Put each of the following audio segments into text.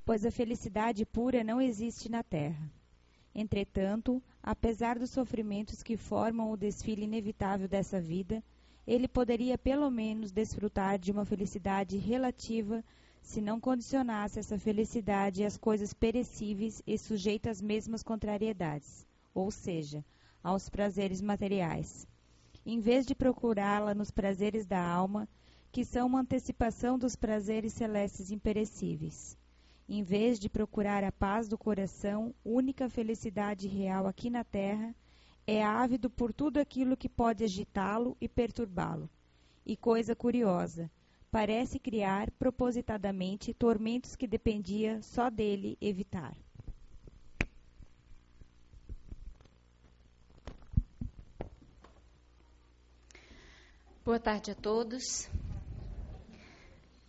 pois a felicidade pura não existe na Terra. Entretanto, apesar dos sofrimentos que formam o desfile inevitável dessa vida, ele poderia pelo menos desfrutar de uma felicidade relativa se não condicionasse essa felicidade às coisas perecíveis e sujeitas às mesmas contrariedades, ou seja, aos prazeres materiais, em vez de procurá-la nos prazeres da alma, que são uma antecipação dos prazeres celestes imperecíveis. Em vez de procurar a paz do coração, única felicidade real aqui na terra, é ávido por tudo aquilo que pode agitá-lo e perturbá-lo. E coisa curiosa, parece criar propositadamente tormentos que dependia só dele evitar. Boa tarde a todos.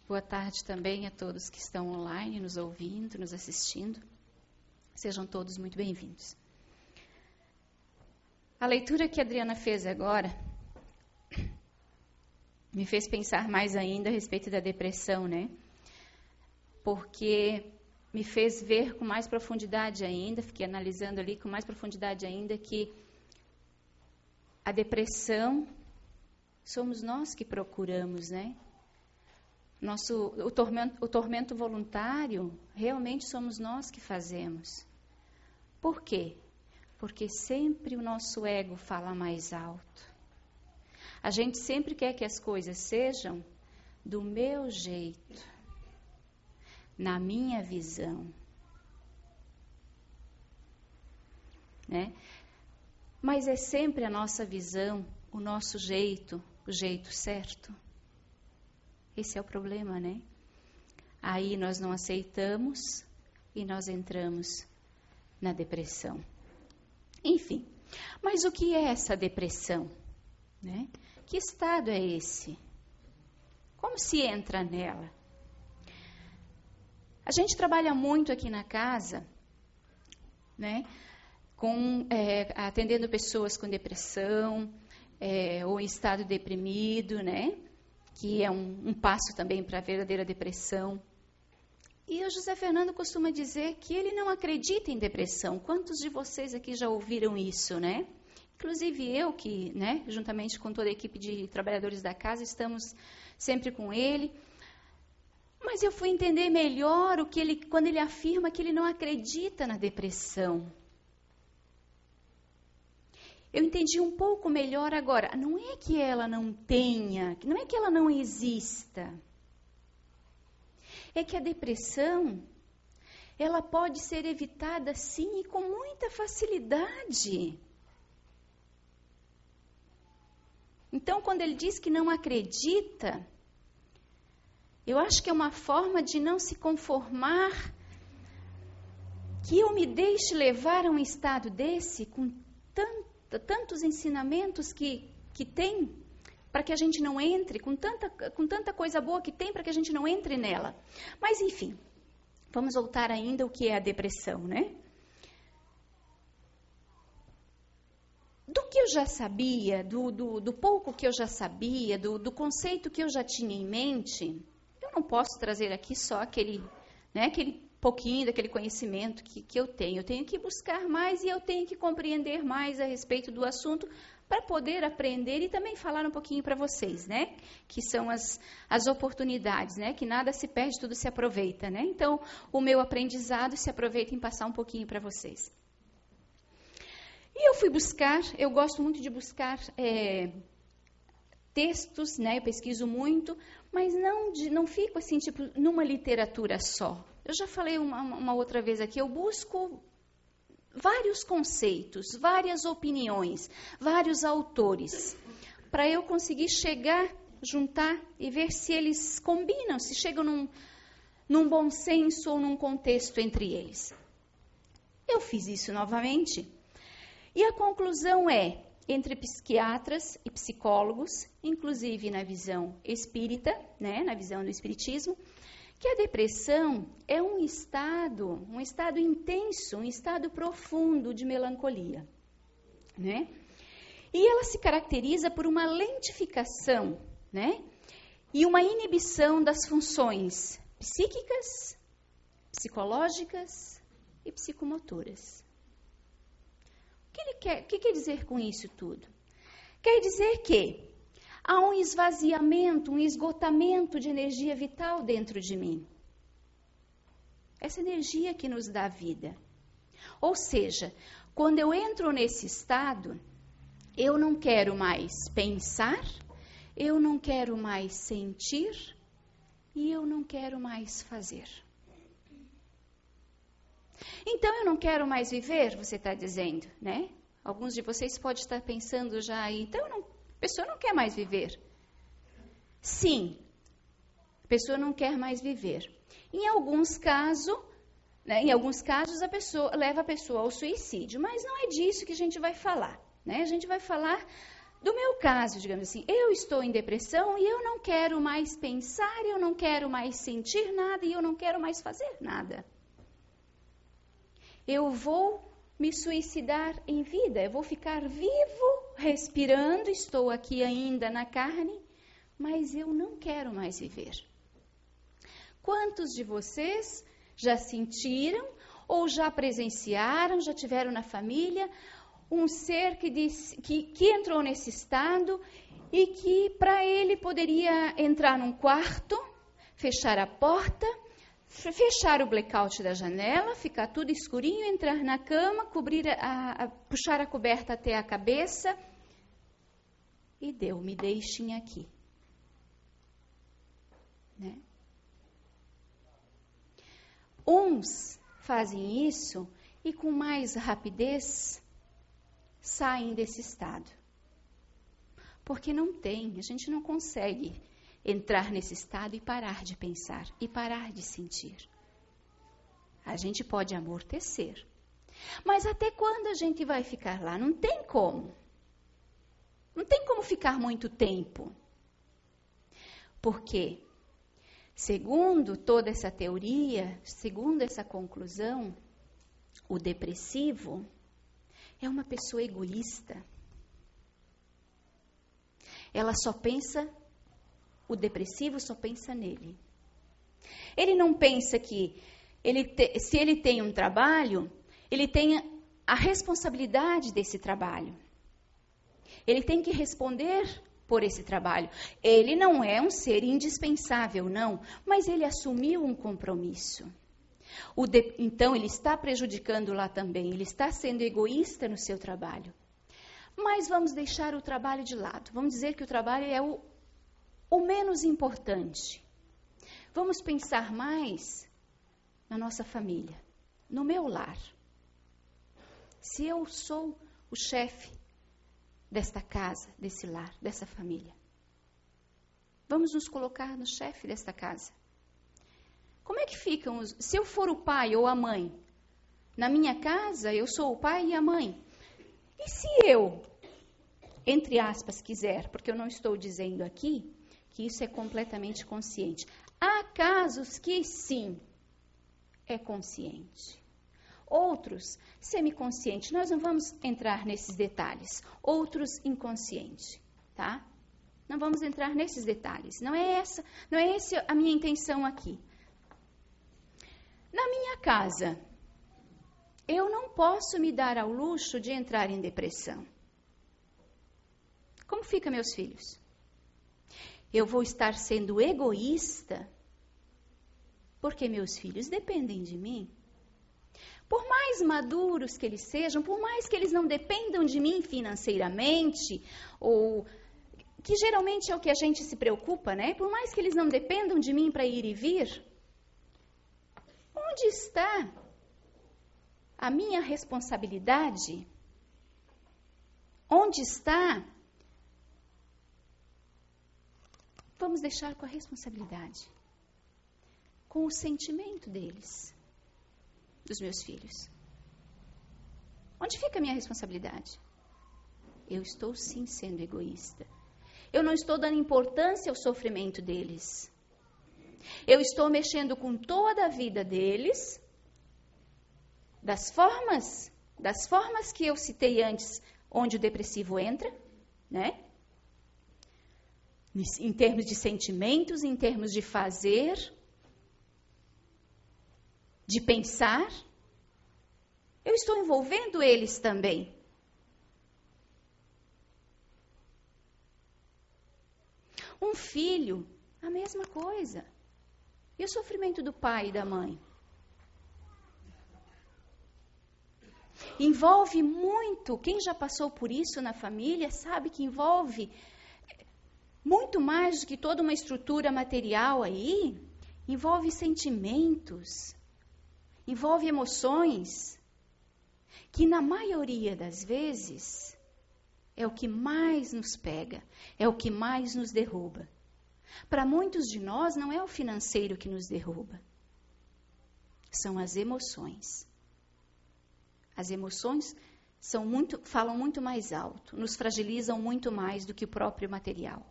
Boa tarde também a todos que estão online, nos ouvindo, nos assistindo. Sejam todos muito bem-vindos. A leitura que a Adriana fez agora me fez pensar mais ainda a respeito da depressão, né? Porque me fez ver com mais profundidade ainda, fiquei analisando ali com mais profundidade ainda que a depressão somos nós que procuramos, né? O tormento voluntário, realmente somos nós que fazemos. Por quê? Porque sempre o nosso ego fala mais alto. A gente sempre quer que as coisas sejam do meu jeito, na minha visão. Né? Mas é sempre a nossa visão, o nosso jeito, o jeito certo. Esse é o problema, né? Aí nós não aceitamos e nós entramos na depressão. Enfim, mas o que é essa depressão? Né? Que estado é esse? Como se entra nela? A gente trabalha muito aqui na casa, né? Atendendo pessoas com depressão ou em estado deprimido, né? Que é um passo também para a verdadeira depressão. E o José Fernando costuma dizer que ele não acredita em depressão. Quantos de vocês aqui já ouviram isso, né? Inclusive eu, que, né, juntamente com toda a equipe de trabalhadores da casa, estamos sempre com ele. Mas eu fui entender melhor quando ele afirma que ele não acredita na depressão. Eu entendi um pouco melhor agora. Não é que ela não tenha, não é que ela não exista. É que a depressão, ela pode ser evitada sim e com muita facilidade. Então, quando ele diz que não acredita, eu acho que é uma forma de não se conformar que eu me deixe levar a um estado desse com tantos ensinamentos que tem para que a gente não entre, com tanta coisa boa que tem para que a gente não entre nela. Mas, enfim, vamos voltar ainda ao que é a depressão, né? Do que eu já sabia, do pouco que eu já sabia, do conceito que eu já tinha em mente, eu não posso trazer aqui só aquele pouquinho daquele conhecimento que eu tenho. Eu tenho que buscar mais e eu tenho que compreender mais a respeito do assunto para poder aprender e também falar um pouquinho para vocês, né? Que são as oportunidades, né? Que nada se perde, tudo se aproveita, né? Então, o meu aprendizado se aproveita em passar um pouquinho para vocês. E eu fui buscar, eu gosto muito de buscar textos, né? Eu pesquiso muito, mas não fico assim, tipo, numa literatura só. Eu já falei uma outra vez aqui, eu busco vários conceitos, várias opiniões, vários autores, para eu conseguir juntar e ver se eles combinam, se chegam num bom senso ou num contexto entre eles. Eu fiz isso novamente e a conclusão é, entre psiquiatras e psicólogos, inclusive na visão espírita, né, na visão do espiritismo, que a depressão é um estado intenso, um estado profundo de melancolia, né? E ela se caracteriza por uma lentificação, né? E uma inibição das funções psíquicas, psicológicas e psicomotoras. O que quer dizer com isso tudo? Quer dizer que há um esvaziamento, um esgotamento de energia vital dentro de mim. Essa energia que nos dá vida. Ou seja, quando eu entro nesse estado, eu não quero mais pensar, eu não quero mais sentir e eu não quero mais fazer. Então, eu não quero mais viver, você está dizendo, né? Alguns de vocês podem estar pensando já aí, então a pessoa não quer mais viver. Sim, a pessoa não quer mais viver. Em alguns casos, a pessoa leva a pessoa ao suicídio, mas não é disso que a gente vai falar, né? A gente vai falar do meu caso, digamos assim. Eu estou em depressão e eu não quero mais pensar, eu não quero mais sentir nada e eu não quero mais fazer nada. Eu vou me suicidar em vida, eu vou ficar vivo, respirando, estou aqui ainda na carne, mas eu não quero mais viver. Quantos de vocês já sentiram ou já presenciaram, já tiveram na família um ser que entrou nesse estado e que para ele poderia entrar num quarto, fechar a porta, fechar o blackout da janela, ficar tudo escurinho, entrar na cama, puxar a coberta até a cabeça e me deixem aqui. Né? Uns fazem isso e com mais rapidez saem desse estado. Porque a gente não consegue entrar nesse estado e parar de pensar, e parar de sentir. A gente pode amortecer. Mas até quando a gente vai ficar lá? Não tem como. Não tem como ficar muito tempo. Porque, segundo toda essa teoria, segundo essa conclusão, o depressivo é uma pessoa egoísta. O depressivo só pensa nele. Ele não pensa que se ele tem um trabalho, ele tem a responsabilidade desse trabalho. Ele tem que responder por esse trabalho. Ele não é um ser indispensável, não, mas ele assumiu um compromisso. Então, ele está prejudicando lá também, ele está sendo egoísta no seu trabalho. Mas vamos deixar o trabalho de lado. Vamos dizer que o trabalho é o menos importante. Vamos pensar mais na nossa família, no meu lar. Se eu sou o chefe desta casa, desse lar, dessa família, vamos nos colocar no chefe desta casa. Como é que ficam se eu for o pai ou a mãe? Na minha casa, eu sou o pai e a mãe. E se eu, entre aspas, quiser, porque eu não estou dizendo aqui que isso é completamente consciente. Há casos que sim, é consciente. Outros, semiconsciente. Nós não vamos entrar nesses detalhes. Outros, inconsciente, tá? Não vamos entrar nesses detalhes. Não é essa a minha intenção aqui. Na minha casa, eu não posso me dar ao luxo de entrar em depressão. Como fica meus filhos? Eu vou estar sendo egoísta porque meus filhos dependem de mim. Por mais maduros que eles sejam, por mais que eles não dependam de mim financeiramente, ou que geralmente é o que a gente se preocupa, né? Por mais que eles não dependam de mim para ir e vir, onde está a minha responsabilidade? Onde está? Vamos deixar com a responsabilidade, com o sentimento deles, dos meus filhos. Onde fica a minha responsabilidade? Eu estou sim sendo egoísta. Eu não estou dando importância ao sofrimento deles. Eu estou mexendo com toda a vida deles, das formas que eu citei antes, onde o depressivo entra, né? Em termos de sentimentos, em termos de fazer. de pensar, eu estou envolvendo eles também. Um filho, a mesma coisa. E o sofrimento do pai e da mãe? Envolve muito, quem já passou por isso na família sabe que envolve muito mais do que toda uma estrutura material aí. Envolve sentimentos, envolve emoções, que na maioria das vezes é o que mais nos pega, é o que mais nos derruba. Para muitos de nós não é o financeiro que nos derruba, são as emoções. As emoções falam muito mais alto, nos fragilizam muito mais do que o próprio material.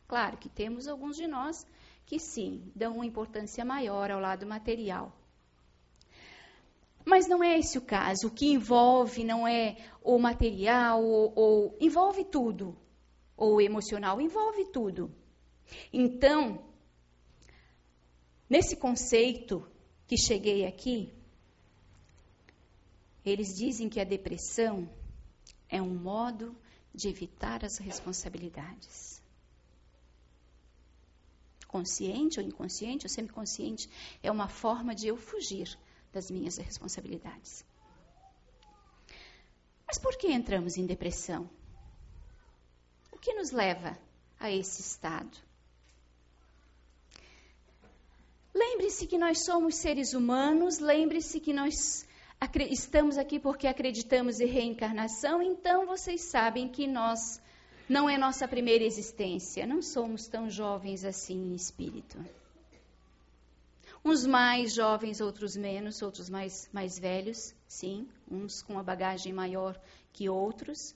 Claro que temos alguns de nós que sim, dão uma importância maior ao lado material. Mas não é esse o caso. O que envolve não é o material, ou envolve tudo. Ou o emocional, envolve tudo. Então, nesse conceito que cheguei aqui, eles dizem que a depressão é um modo de evitar as responsabilidades. Consciente ou inconsciente, ou semiconsciente, é uma forma de eu fugir das minhas responsabilidades. Mas por que entramos em depressão? O que nos leva a esse estado? Lembre-se que nós somos seres humanos, lembre-se que nós estamos aqui porque acreditamos em reencarnação, então vocês sabem que nós não é nossa primeira existência, não somos tão jovens assim em espírito. Uns mais jovens, outros menos, outros mais velhos, sim, uns com uma bagagem maior que outros,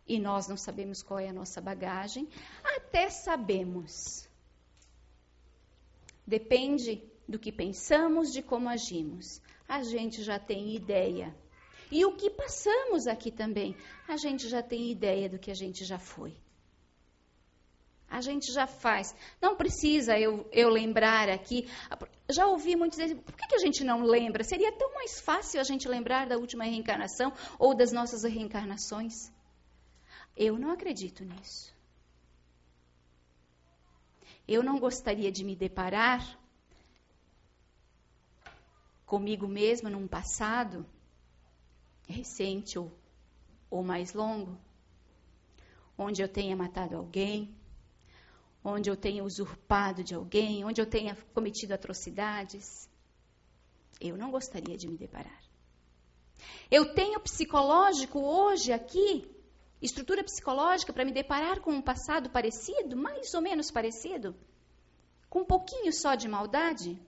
e nós não sabemos qual é a nossa bagagem, até sabemos. Depende do que pensamos, de como agimos. A gente já tem ideia. E o que passamos aqui também, a gente já tem ideia do que a gente já foi. A gente já faz. Não precisa eu lembrar aqui. Já ouvi muitos dizer, por que a gente não lembra? Seria tão mais fácil a gente lembrar da última reencarnação ou das nossas reencarnações. Eu não acredito nisso. Eu não gostaria de me deparar comigo mesma num passado recente ou mais longo, onde eu tenha matado alguém, onde eu tenha usurpado de alguém, onde eu tenha cometido atrocidades. Eu não gostaria de me deparar. Eu tenho psicológico hoje aqui, estrutura psicológica para me deparar com um passado parecido, mais ou menos parecido, com um pouquinho só de maldade.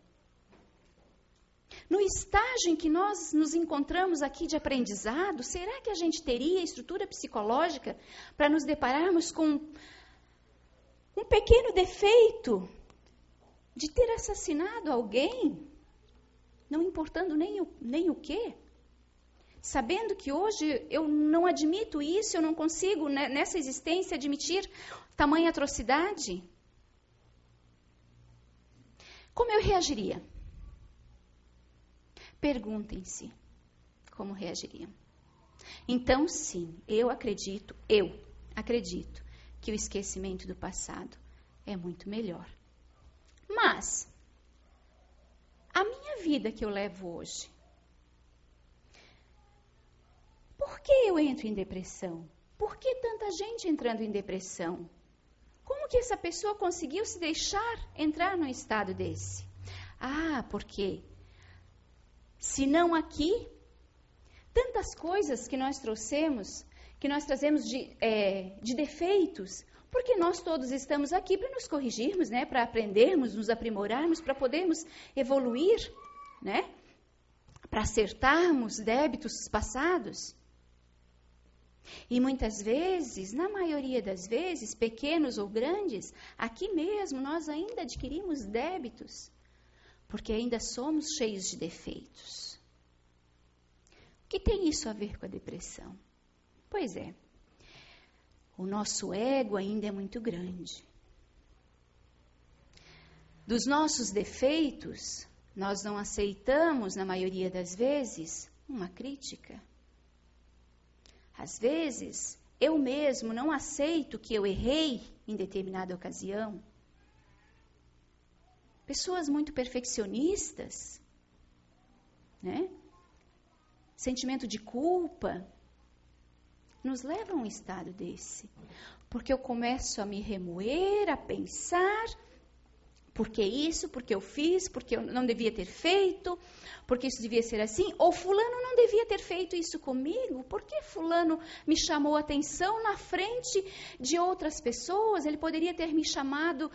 No estágio em que nós nos encontramos aqui de aprendizado, será que a gente teria estrutura psicológica para nos depararmos com um pequeno defeito de ter assassinado alguém, não importando nem o quê? Sabendo que hoje eu não admito isso, eu não consigo, nessa existência, admitir tamanha atrocidade? Como eu reagiria? Perguntem-se como reagiriam. Então, sim, eu acredito que o esquecimento do passado é muito melhor. Mas, a minha vida que eu levo hoje, por que eu entro em depressão? Por que tanta gente entrando em depressão? Como que essa pessoa conseguiu se deixar entrar num estado desse? Ah, porque se não aqui, tantas coisas que nós trouxemos, que nós trazemos de defeitos, porque nós todos estamos aqui para nos corrigirmos, né? Para aprendermos, nos aprimorarmos, para podermos evoluir, né? Para acertarmos débitos passados. E muitas vezes, na maioria das vezes, pequenos ou grandes, aqui mesmo nós ainda adquirimos débitos, porque ainda somos cheios de defeitos. O que tem isso a ver com a depressão? Pois é, o nosso ego ainda é muito grande. Dos nossos defeitos, Nós não aceitamos, na maioria das vezes, uma crítica. Às vezes, eu mesmo não aceito que eu errei em determinada ocasião. Pessoas muito perfeccionistas, né? Sentimento de culpa, nos levam a um estado desse. Porque eu começo a me remoer, a pensar, por que isso, porque eu fiz, porque eu não devia ter feito, porque isso devia ser assim, ou fulano não devia ter feito isso comigo, por que fulano me chamou a atenção na frente de outras pessoas, ele poderia ter me chamado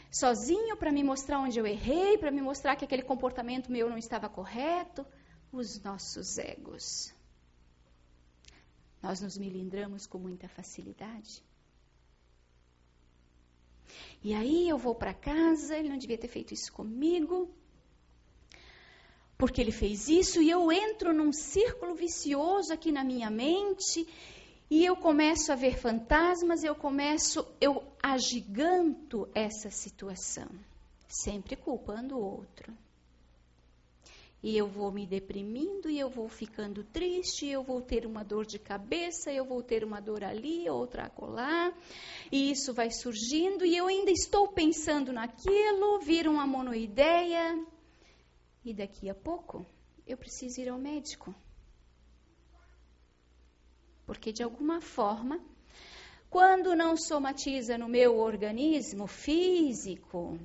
sozinho para me mostrar onde eu errei, para me mostrar que aquele comportamento meu não estava correto. Os nossos egos. Nós nos melindramos com muita facilidade. E aí eu vou para casa, ele não devia ter feito isso comigo, porque ele fez isso, e eu entro num círculo vicioso aqui na minha mente, e eu começo a ver fantasmas, eu agiganto essa situação, sempre culpando o outro. E eu vou me deprimindo, e eu vou ficando triste, eu vou ter uma dor de cabeça, eu vou ter uma dor ali, outra acolá, e isso vai surgindo, e eu ainda estou pensando naquilo, vira uma monoideia, e daqui a pouco eu preciso ir ao médico. Porque de alguma forma, quando não somatiza no meu organismo físico,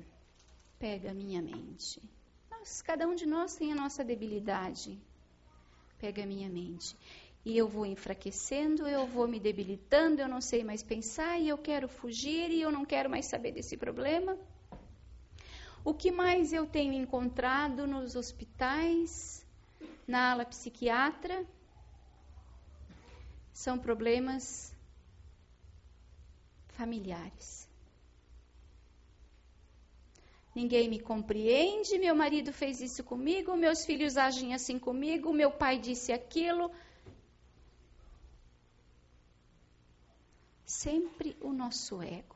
pega a minha mente. Cada um de nós tem a nossa debilidade. Pega a minha mente. E eu vou enfraquecendo, eu vou me debilitando, eu não sei mais pensar, e eu quero fugir, e eu não quero mais saber desse problema. O que mais eu tenho encontrado nos hospitais, na ala psiquiatra, são problemas familiares. Ninguém me compreende, meu marido fez isso comigo, meus filhos agem assim comigo, meu pai disse aquilo. Sempre o nosso ego.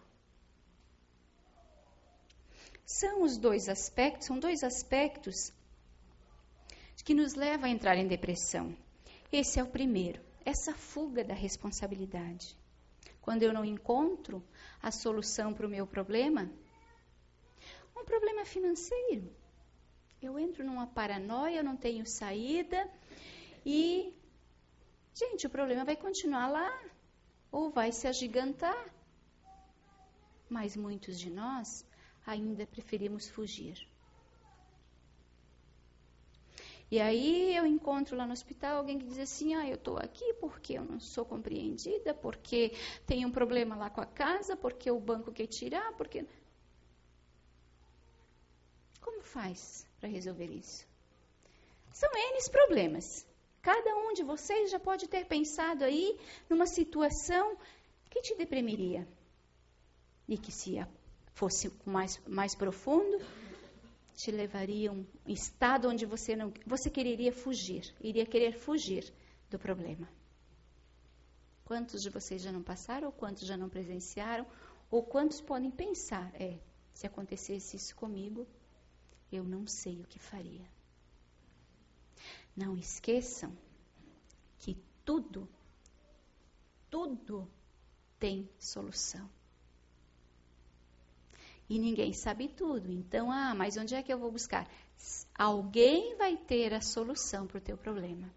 São dois aspectos que nos levam a entrar em depressão. Esse é o primeiro, essa fuga da responsabilidade. Quando eu não encontro a solução para o meu problema, um problema financeiro. Eu entro numa paranoia, eu não tenho saída e, gente, o problema vai continuar lá ou vai se agigantar. Mas muitos de nós ainda preferimos fugir. E aí eu encontro lá no hospital alguém que diz assim, eu estou aqui porque eu não sou compreendida, porque tem um problema lá com a casa, porque o banco quer tirar, porque... Como faz para resolver isso? São N problemas. Cada um de vocês já pode ter pensado aí numa situação que te deprimiria. E que se fosse mais profundo, te levaria a um estado onde você quereria fugir, iria querer fugir do problema. Quantos de vocês já não passaram, ou quantos já não presenciaram, ou quantos podem pensar, se acontecesse isso comigo, eu não sei o que faria. Não esqueçam que tudo tem solução. E ninguém sabe tudo. Então, mas onde é que eu vou buscar? Alguém vai ter a solução para o teu problema.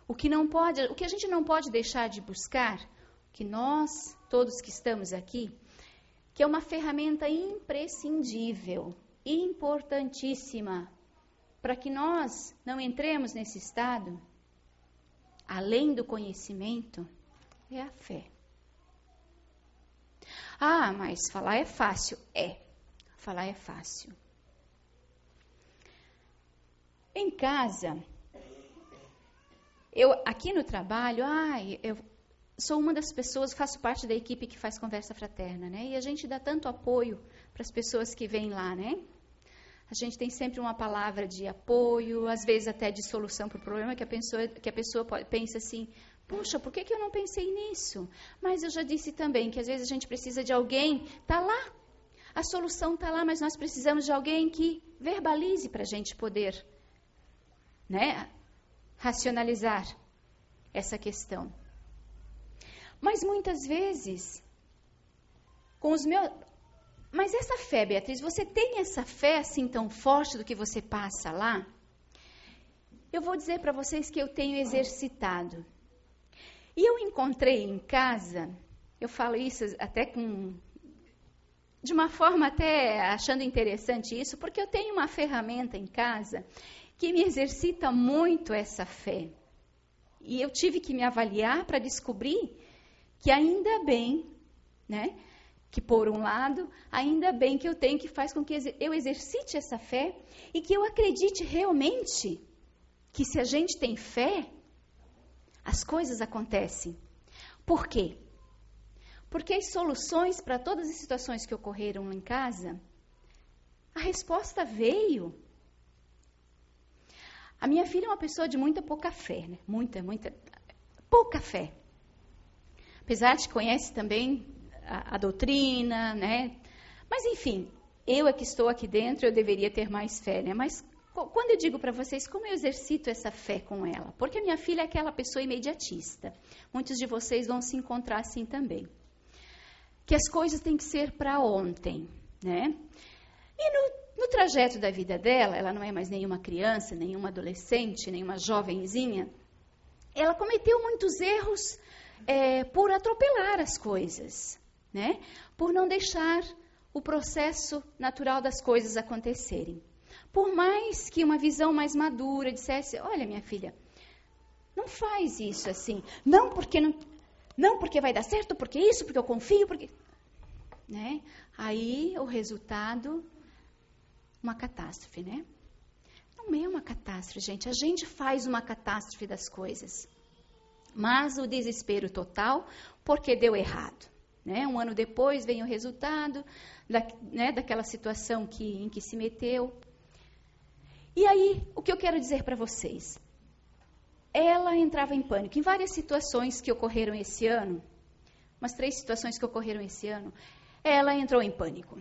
O que a gente não pode deixar de buscar, que nós, todos que estamos aqui, que é uma ferramenta imprescindível, importantíssima, para que nós não entremos nesse estado, além do conhecimento, é a fé. Mas falar é fácil. Falar é fácil. Em casa, aqui no trabalho, eu sou uma das pessoas, faço parte da equipe que faz conversa fraterna, né? E a gente dá tanto apoio para as pessoas que vêm lá, né? A gente tem sempre uma palavra de apoio, às vezes até de solução para o problema, que a pessoa pensa assim, puxa, por que eu não pensei nisso? Mas eu já disse também que às vezes a gente precisa de alguém, tá lá. A solução está lá, mas nós precisamos de alguém que verbalize para a gente poder, né, racionalizar essa questão. Mas muitas vezes, com os meus... Mas essa fé, Beatriz, você tem essa fé assim tão forte do que você passa lá? Eu vou dizer para vocês que eu tenho exercitado. E eu encontrei em casa, eu falo isso até de uma forma até achando interessante isso, porque eu tenho uma ferramenta em casa que me exercita muito essa fé. E eu tive que me avaliar para descobrir que ainda bem, né? Que por um lado, ainda bem que eu tenho, que faz com que eu exercite essa fé e que eu acredite realmente que se a gente tem fé, as coisas acontecem. Por quê? Porque as soluções para todas as situações que ocorreram lá em casa, a resposta veio. A minha filha é uma pessoa de muita pouca fé, né? Muita pouca fé. Apesar de que conhece também a doutrina, né? Mas enfim, eu é que estou aqui dentro, eu deveria ter mais fé, né? Mas quando eu digo para vocês como eu exercito essa fé com ela, porque a minha filha é aquela pessoa imediatista. Muitos de vocês vão se encontrar assim também. Que as coisas têm que ser para ontem, né? E no trajeto da vida dela, ela não é mais nenhuma criança, nenhuma adolescente, nenhuma jovenzinha, ela cometeu muitos erros por atropelar as coisas, né? Por não deixar o processo natural das coisas acontecerem. Por mais que uma visão mais madura dissesse, olha minha filha, não faz isso assim, não porque vai dar certo, porque isso, porque eu confio, porque... Né? Aí o resultado, uma catástrofe, né? Não é uma catástrofe, gente, a gente faz uma catástrofe das coisas. Mas o desespero total, porque deu errado. Né? Um ano depois vem o resultado daquela situação em que se meteu. E aí, o que eu quero dizer para vocês? Ela entrava em pânico. Em várias situações que ocorreram esse ano, umas 3 situações que ocorreram esse ano, ela entrou em pânico.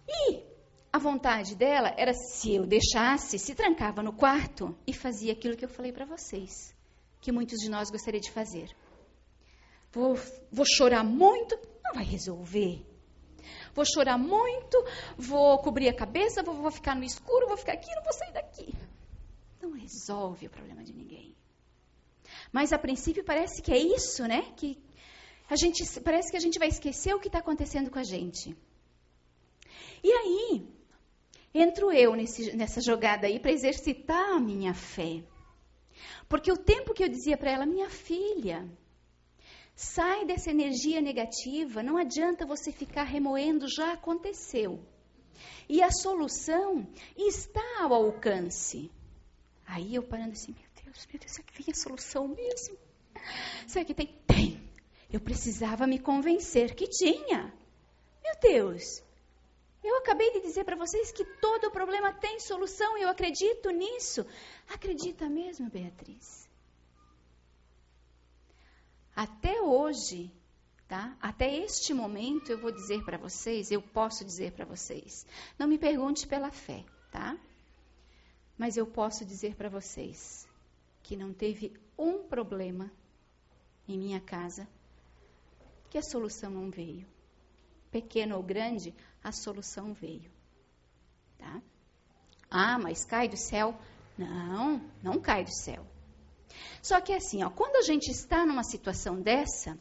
E a vontade dela era, se eu deixasse, se trancava no quarto e fazia aquilo que eu falei para vocês, que muitos de nós gostariam de fazer. Vou chorar muito, não vai resolver. Vou chorar muito, vou cobrir a cabeça, vou ficar no escuro, vou ficar aqui, não vou sair daqui. Não resolve o problema de ninguém. Mas a princípio parece que é isso, né? Que parece que a gente vai esquecer o que está acontecendo com a gente. E aí, entro eu nessa jogada aí para exercitar a minha fé. Porque o tempo que eu dizia para ela, minha filha, sai dessa energia negativa, não adianta você ficar remoendo, já aconteceu. E a solução está ao alcance. Aí eu parando assim, meu Deus, será que vem a solução mesmo? Será que tem? Tem. Eu precisava me convencer que tinha. Meu Deus, eu acabei de dizer para vocês que todo problema tem solução, eu acredito nisso. Acredita mesmo, Beatriz? Até hoje, tá? Até este momento eu vou dizer para vocês, eu posso dizer para vocês, não me pergunte pela fé, tá? Mas eu posso dizer para vocês que não teve um problema em minha casa que a solução não veio. Pequeno ou grande, a solução veio. Tá? Ah, mas cai do céu? Não, não cai do céu. Só que assim, ó, quando a gente está numa situação dessa,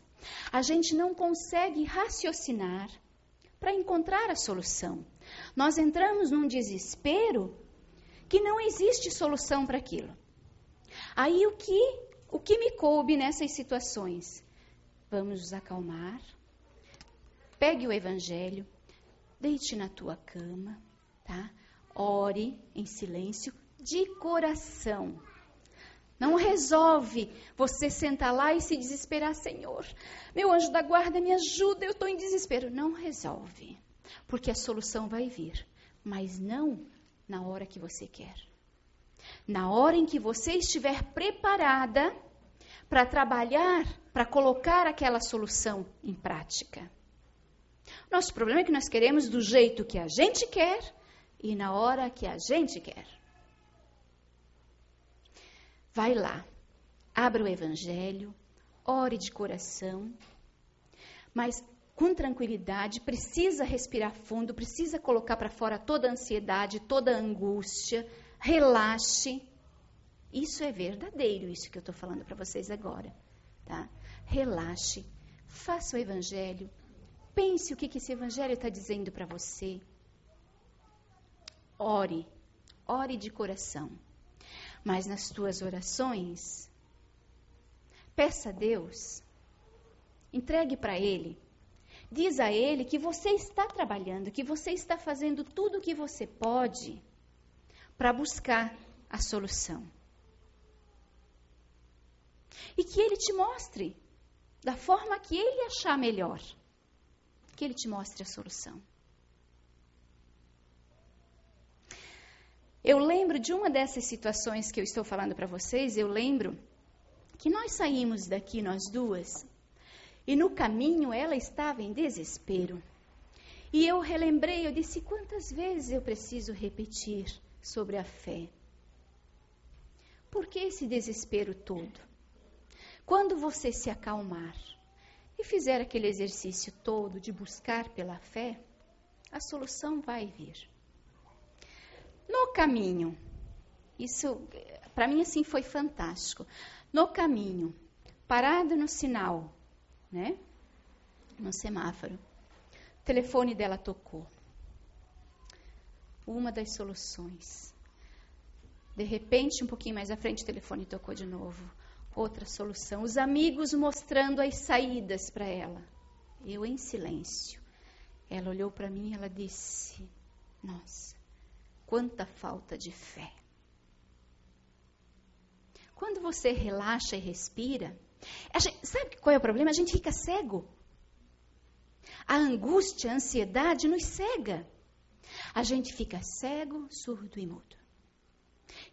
a gente não consegue raciocinar para encontrar a solução. Nós entramos num desespero que não existe solução para aquilo. Aí o que me coube nessas situações? Vamos nos acalmar, pegue o evangelho, deite na tua cama, tá? Ore em silêncio, de coração. Não resolve você sentar lá e se desesperar, Senhor, meu anjo da guarda, me ajuda, eu estou em desespero. Não resolve, porque a solução vai vir, mas não na hora que você quer. Na hora em que você estiver preparada para trabalhar, para colocar aquela solução em prática. Nosso problema é que nós queremos do jeito que a gente quer e na hora que a gente quer. Vai lá, abra o Evangelho, ore de coração, mas com tranquilidade, precisa respirar fundo, precisa colocar para fora toda a ansiedade, toda a angústia, relaxe. Isso é verdadeiro, isso que eu estou falando para vocês agora, tá? Relaxe, faça o Evangelho, pense o que esse Evangelho está dizendo para você. Ore de coração. Mas nas tuas orações, peça a Deus, entregue para Ele, diz a Ele que você está trabalhando, que você está fazendo tudo o que você pode para buscar a solução. E que Ele te mostre, da forma que Ele achar melhor, que Ele te mostre a solução. Eu lembro de uma dessas situações que eu estou falando para vocês, eu lembro que nós saímos daqui, nós duas, e no caminho ela estava em desespero. E eu relembrei, eu disse, quantas vezes eu preciso repetir sobre a fé? Por que esse desespero todo? Quando você se acalmar e fizer aquele exercício todo de buscar pela fé, a solução vai vir. No caminho, isso para mim assim foi fantástico. No caminho, parado no sinal, né? No semáforo, o telefone dela tocou. Uma das soluções. De repente, um pouquinho mais à frente, o telefone tocou de novo. Outra solução. Os amigos mostrando as saídas para ela. Eu em silêncio. Ela olhou para mim e ela disse, nossa, quanta falta de fé. Quando você relaxa e respira, sabe qual é o problema? A gente fica cego. A angústia, a ansiedade nos cega. A gente fica cego, surdo e mudo.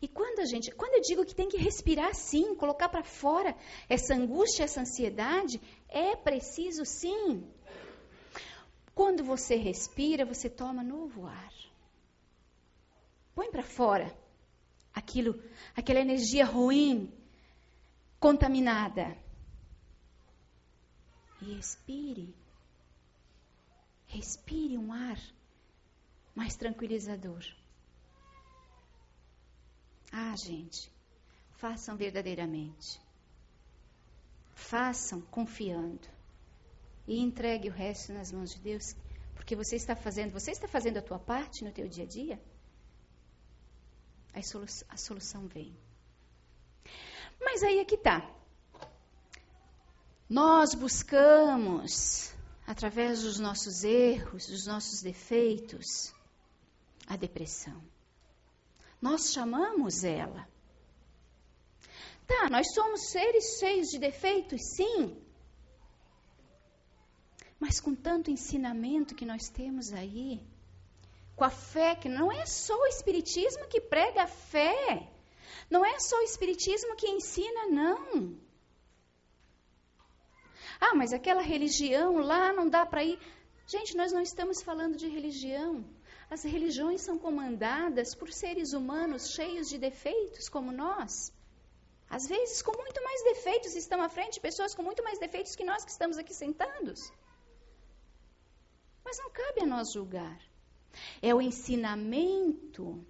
E quando eu digo que tem que respirar sim, colocar para fora essa angústia, essa ansiedade, é preciso sim. Quando você respira, você toma novo ar. Põe para fora aquela energia ruim, contaminada. E expire. Respire um ar mais tranquilizador. Ah, gente, façam verdadeiramente. Façam confiando. E entregue o resto nas mãos de Deus, porque você está fazendo a tua parte no teu dia a dia? A solução vem. Mas aí é que está. Nós buscamos, através dos nossos erros, dos nossos defeitos, a depressão. Nós chamamos ela. Tá, nós somos seres cheios de defeitos, sim. Mas com tanto ensinamento que nós temos aí, com a fé, que não é só o Espiritismo que prega a fé. Não é só o Espiritismo que ensina, não. Ah, mas aquela religião lá não dá para ir. Gente, nós não estamos falando de religião. As religiões são comandadas por seres humanos cheios de defeitos como nós. Às vezes, com muito mais defeitos, estão à frente pessoas com muito mais defeitos que nós que estamos aqui sentados. Mas não cabe a nós julgar. É o ensinamento.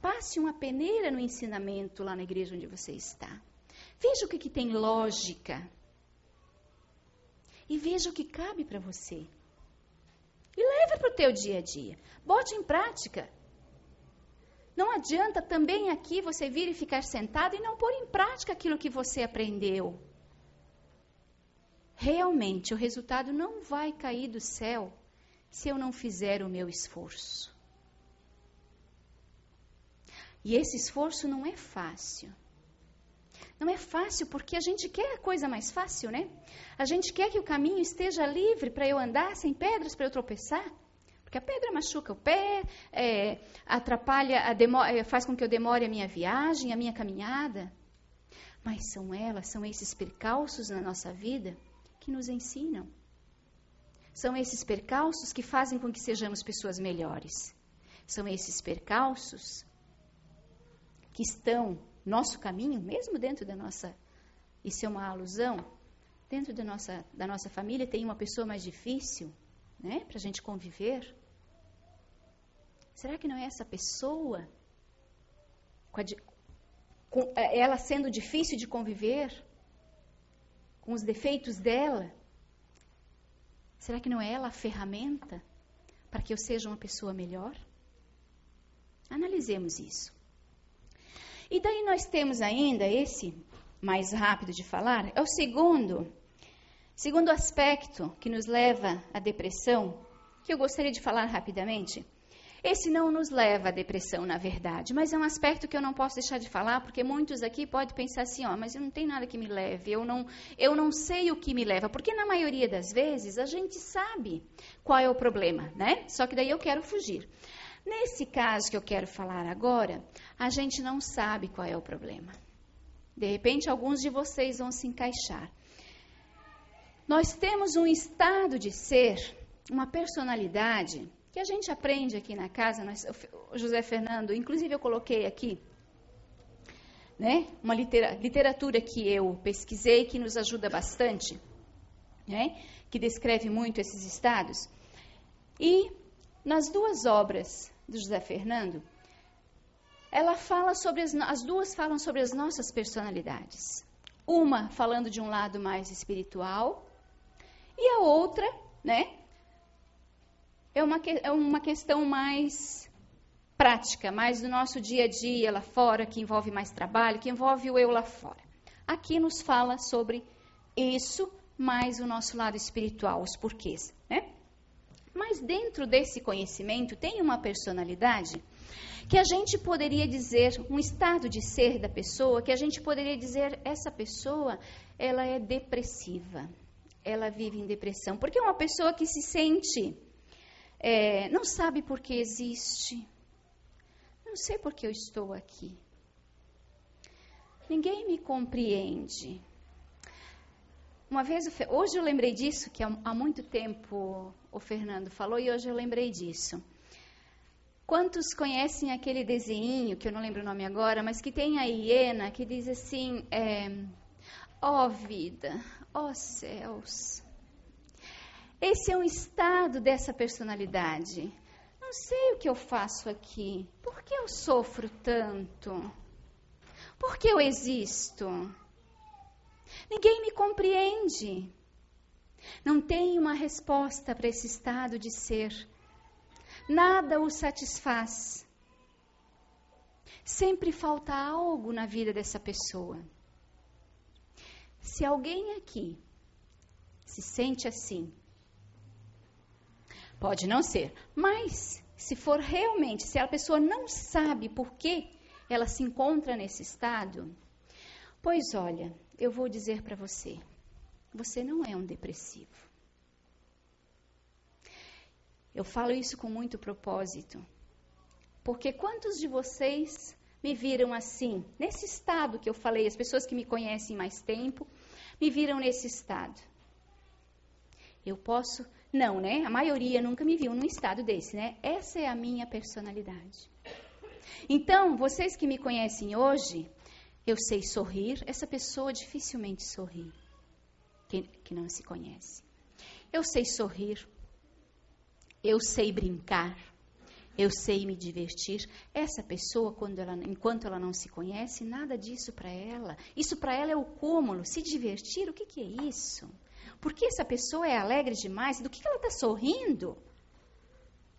Passe uma peneira no ensinamento lá na igreja onde você está. Veja o que tem lógica. E veja o que cabe para você. E leve para o teu dia a dia. Bote em prática. Não adianta também aqui você vir e ficar sentado e não pôr em prática aquilo que você aprendeu. Realmente, o resultado não vai cair do céu se eu não fizer o meu esforço. E esse esforço não é fácil. Não é fácil porque a gente quer a coisa mais fácil, né? A gente quer que o caminho esteja livre para eu andar sem pedras, para eu tropeçar. Porque a pedra machuca o pé, atrapalha, faz com que eu demore a minha viagem, a minha caminhada. Mas são esses percalços na nossa vida que nos ensinam. São esses percalços que fazem com que sejamos pessoas melhores. São esses percalços que estão no nosso caminho, mesmo dentro da nossa... Isso é uma alusão. Dentro da nossa família tem uma pessoa mais difícil, né, para a gente conviver. Será que não é essa pessoa, ela sendo difícil de conviver, com os defeitos dela, será que não é ela a ferramenta para que eu seja uma pessoa melhor? Analisemos isso. E daí nós temos ainda esse, mais rápido de falar, é o segundo aspecto que nos leva à depressão, que eu gostaria de falar rapidamente. Esse não nos leva à depressão, na verdade, mas é um aspecto que eu não posso deixar de falar, porque muitos aqui podem pensar assim, mas eu não tenho nada que me leve, eu não sei o que me leva, porque na maioria das vezes a gente sabe qual é o problema, né? Só que daí eu quero fugir. Nesse caso que eu quero falar agora, a gente não sabe qual é o problema. De repente, alguns de vocês vão se encaixar. Nós temos um estado de ser, uma personalidade, que a gente aprende aqui na casa, o José Fernando, inclusive eu coloquei aqui, né, uma literatura que eu pesquisei, que nos ajuda bastante, né, que descreve muito esses estados. E nas duas obras do José Fernando, ela fala sobre as duas falam sobre as nossas personalidades. Uma falando de um lado mais espiritual e a outra, né, é uma questão mais prática, mais do nosso dia a dia lá fora, que envolve mais trabalho, que envolve o eu lá fora. Aqui nos fala sobre isso, mais o nosso lado espiritual, os porquês, né? Mas dentro desse conhecimento tem uma personalidade que a gente poderia dizer, um estado de ser da pessoa, que a gente poderia dizer, essa pessoa, ela é depressiva, ela vive em depressão, porque é uma pessoa que se sente, não sabe por que existe, não sei por que eu estou aqui, ninguém me compreende. Uma vez, hoje eu lembrei disso, que há muito tempo o Fernando falou, e hoje eu lembrei disso. Quantos conhecem aquele desenho, que eu não lembro o nome agora, mas que tem a hiena, que diz assim, ó vida, ó céus. Esse é um estado dessa personalidade. Não sei o que eu faço aqui. Por que eu sofro tanto? Por que eu existo? Ninguém me compreende. Não tem uma resposta para esse estado de ser. Nada o satisfaz. Sempre falta algo na vida dessa pessoa. Se alguém aqui se sente assim, pode não ser, mas se for realmente, se a pessoa não sabe por que ela se encontra nesse estado, pois olha, eu vou dizer para você, você não é um depressivo. Eu falo isso com muito propósito, porque quantos de vocês me viram assim, nesse estado que eu falei, as pessoas que me conhecem mais tempo, me viram nesse estado? Eu posso, não, né? A maioria nunca me viu num estado desse, né? Essa é a minha personalidade. Então, vocês que me conhecem hoje, eu sei sorrir, essa pessoa dificilmente sorri, que não se conhece. Eu sei sorrir, eu sei brincar, eu sei me divertir. Essa pessoa, enquanto ela não se conhece, nada disso para ela. Isso para ela é o cúmulo. Se divertir, o que é isso? Por que essa pessoa é alegre demais? Do que ela está sorrindo?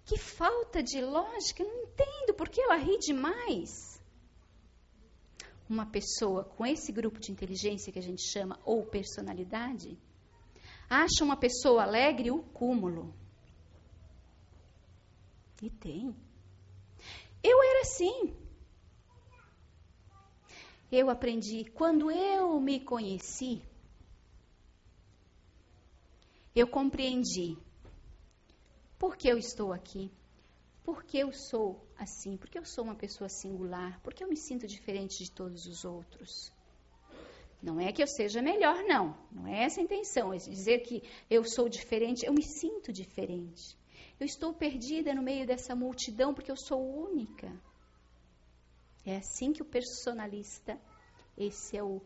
Que falta de lógica, eu não entendo por que ela ri demais. Uma pessoa com esse grupo de inteligência que a gente chama ou personalidade, acha uma pessoa alegre o cúmulo. E tem. Eu era assim. Eu aprendi, quando eu me conheci, eu compreendi por que eu estou aqui, por que eu sou assim, por que eu sou uma pessoa singular, por que eu me sinto diferente de todos os outros. Não é que eu seja melhor, não. Não é essa a intenção. É dizer que eu sou diferente. Eu me sinto diferente. Eu estou perdida no meio dessa multidão porque eu sou única. É assim que o personalista, esse é o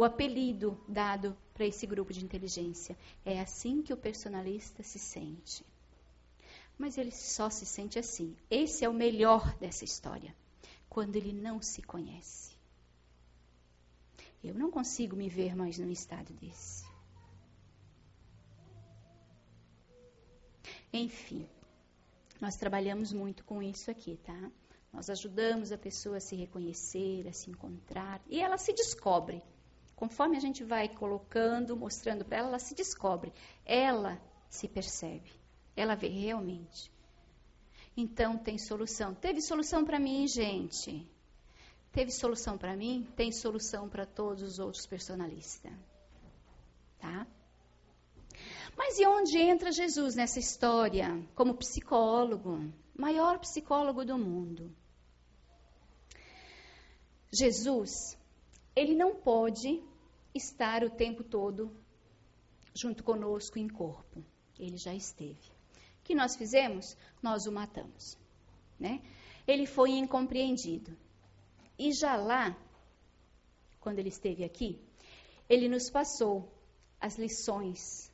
apelido dado para esse grupo de inteligência. É assim que o personalista se sente. Mas ele só se sente assim. Esse é o melhor dessa história. Quando ele não se conhece. Eu não consigo me ver mais num estado desse. Enfim, nós trabalhamos muito com isso aqui, tá? Nós ajudamos a pessoa a se reconhecer, a se encontrar, e ela se descobre. Conforme a gente vai colocando, mostrando para ela, ela se descobre. Ela se percebe. Ela vê realmente. Então, tem solução. Teve solução para mim, gente. Teve solução para mim, tem solução para todos os outros personalistas. Tá? Mas e onde entra Jesus nessa história? Como psicólogo, maior psicólogo do mundo. Jesus, ele não pode estar o tempo todo junto conosco em corpo. Ele já esteve. O que nós fizemos? Nós o matamos. Né? Ele foi incompreendido. E já lá, quando ele esteve aqui, ele nos passou as lições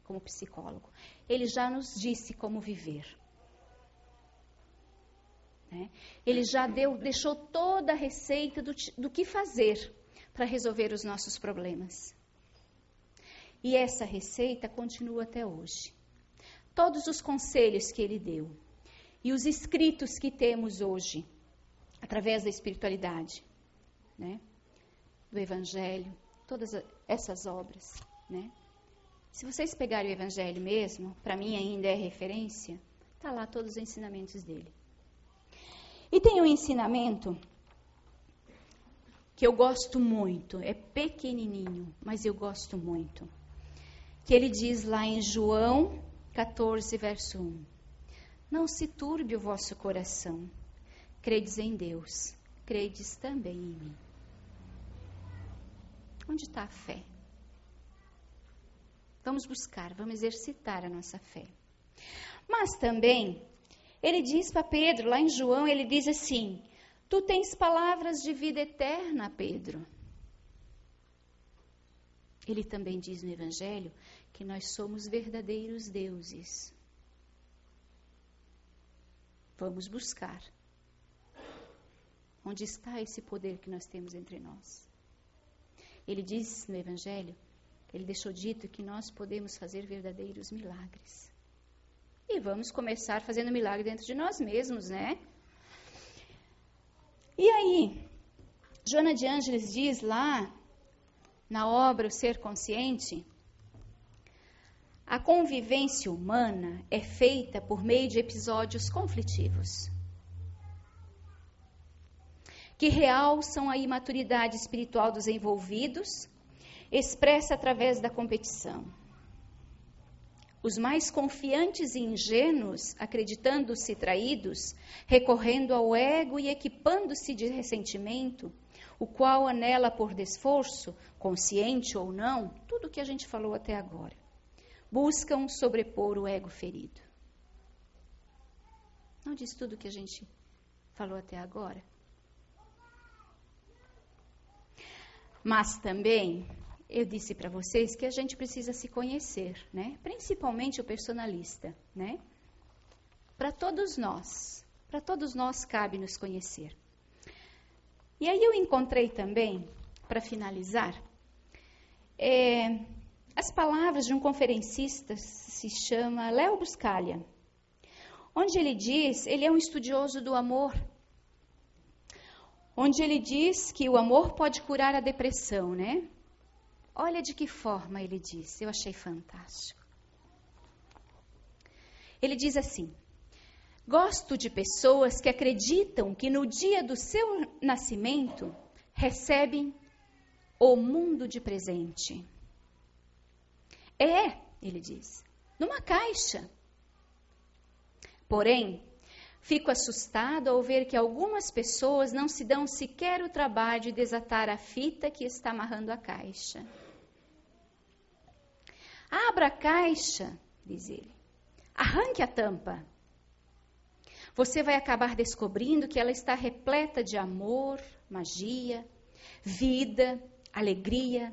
como psicólogo. Ele já nos disse como viver. Né? Ele já deixou toda a receita do que fazer para resolver os nossos problemas. E essa receita continua até hoje. Todos os conselhos que ele deu e os escritos que temos hoje, através da espiritualidade, né? Do Evangelho, todas essas obras, né? Se vocês pegarem o Evangelho mesmo, para mim ainda é referência, está lá todos os ensinamentos dele. E tem um ensinamento que eu gosto muito, é pequenininho, mas eu gosto muito, que ele diz lá em João 14, verso 1, não se turbe o vosso coração, credes em Deus, credes também em mim. Onde está a fé? Vamos buscar, vamos exercitar a nossa fé. Mas também, ele diz para Pedro, lá em João, ele diz assim, tu tens palavras de vida eterna, Pedro. Ele também diz no Evangelho que nós somos verdadeiros deuses. Vamos buscar. Onde está esse poder que nós temos entre nós? Ele diz no Evangelho, ele deixou dito que nós podemos fazer verdadeiros milagres. E vamos começar fazendo milagre dentro de nós mesmos, né? E aí, Joana de Ângeles diz lá, na obra O Ser Consciente, a convivência humana é feita por meio de episódios conflitivos, que realçam a imaturidade espiritual dos envolvidos, expressa através da competição. Os mais confiantes e ingênuos, acreditando-se traídos, recorrendo ao ego e equipando-se de ressentimento, o qual anela por desforço, consciente ou não, tudo o que a gente falou até agora, buscam sobrepor o ego ferido. Não diz tudo o que a gente falou até agora? Mas também, eu disse para vocês que a gente precisa se conhecer, né? Principalmente o personalista, né? Para todos nós cabe nos conhecer. E aí eu encontrei também, para finalizar, as palavras de um conferencista, se chama Léo Buscaglia, onde ele diz, ele é um estudioso do amor, onde ele diz que o amor pode curar a depressão, né? Olha de que forma ele diz, eu achei fantástico. Ele diz assim, gosto de pessoas que acreditam que no dia do seu nascimento recebem o mundo de presente. Ele diz, numa caixa. Porém, Fico assustado ao ver que algumas pessoas não se dão sequer o trabalho de desatar a fita que está amarrando a caixa. Abra a caixa, diz ele. Arranque a tampa. Você vai acabar descobrindo que ela está repleta de amor, magia, vida, alegria,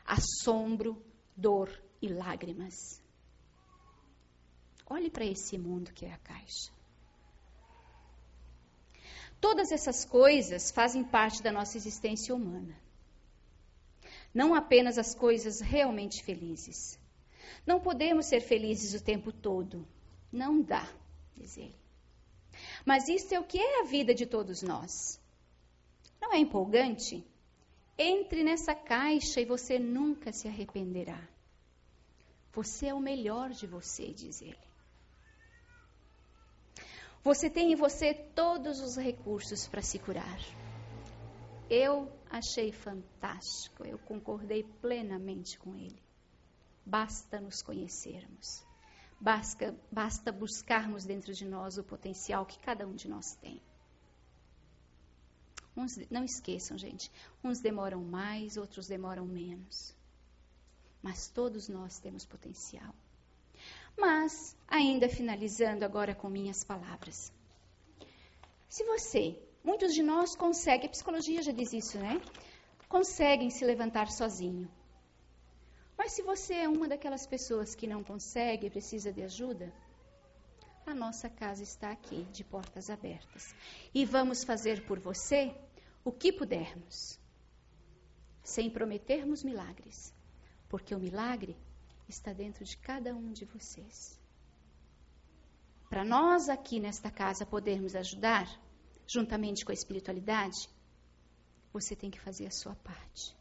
assombro, dor e lágrimas. Olhe para esse mundo que é a caixa. Todas essas coisas fazem parte da nossa existência humana. Não apenas as coisas realmente felizes. Não podemos ser felizes o tempo todo. Não dá, diz ele. Mas isto é o que é a vida de todos nós. Não é empolgante? Entre nessa caixa e você nunca se arrependerá. Você é o melhor de você, diz ele. Você tem em você todos os recursos para se curar. Eu achei fantástico, eu concordei plenamente com ele. Basta nos conhecermos. Basta buscarmos dentro de nós o potencial que cada um de nós tem. Não esqueçam, gente, uns demoram mais, outros demoram menos. Mas todos nós temos potencial. Mas, ainda finalizando agora com minhas palavras. Muitos de nós conseguem, a psicologia já diz isso, né? Conseguem se levantar sozinho. Mas se você é uma daquelas pessoas que não consegue e precisa de ajuda, a nossa casa está aqui, de portas abertas. E vamos fazer por você o que pudermos, sem prometermos milagres, porque o milagre está dentro de cada um de vocês. Para nós aqui nesta casa podermos ajudar, juntamente com a espiritualidade, você tem que fazer a sua parte.